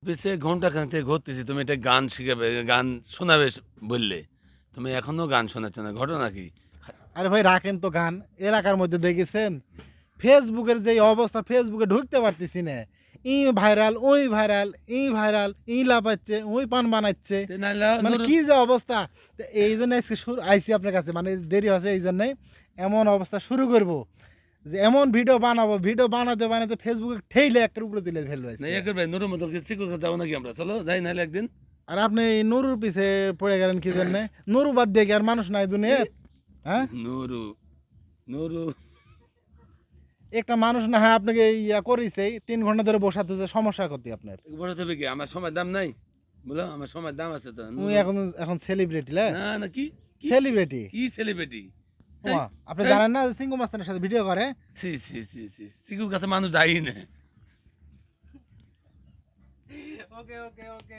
পিছে ঘন্টা খান থেকে ঘুরতেছি, তুমি এটা গান শিখাবে, গান শোনাবে বললে, তুমি এখনো গান শোনাচ্ছ না, ঘটনা কি? আরে ভাই রাখেন তো গান। এলাকার মধ্যে দেখেছেন ফেসবুকের যে অবস্থা, ফেসবুকে ঢুকতে পারতেছি না। ই ভাইরাল, ওই ভাইরাল, ই ভাইরাল, ই লাপাচ্ছে, ওই পান বানাচ্ছে, তে নাহলে মানে নুরু- কি যে অবস্থা। তো এই জন্য আজকে আইসি আপনার কাছে, মানে দেরি আছে এই জন্যই। এমন অবস্থা শুরু করব যে এমন ভিডিও বানাবো, ভিডিও বানাতে বানাতে ফেসবুকে ঠেইলে একটা উপরে তুলে ফেলবো না আজকে। ইয়ে করবে, নুরুর মতো চিকুর কাছে যাবো নাকি আমরা? চলো যাই নাহলে একদিন। আর আপনি এই নুরুর পিছে পড়ে গেলেন কি জন্য? নুরু বাদ দিয়ে কি আর মানুষ নাই দুনিয়ার? হ্যাঁ, নুরু, নুরু একটা মানুষ না হয় আপনাকে ইয়া করেছে 3 ঘন্টা ধরে বসাতে হচ্ছে, সমস্যা করতে আপনার। বসাতে হবে কি? আমার সময় দাম নাই, বুঝলো? আমার সময় দাম আছে তো। তুমি এখন এখন সেলিব্রিটি লে, না না, কি সেলিব্রিটি। কি সেলিব্রিটি? আপনি জানেন না যে সিঙ্গু মাস্তানের সাথে ভিডিও করে? সি সি সি সি, চিকুর কাছে মানুষ যাই না। ওকে ওকে ওকে।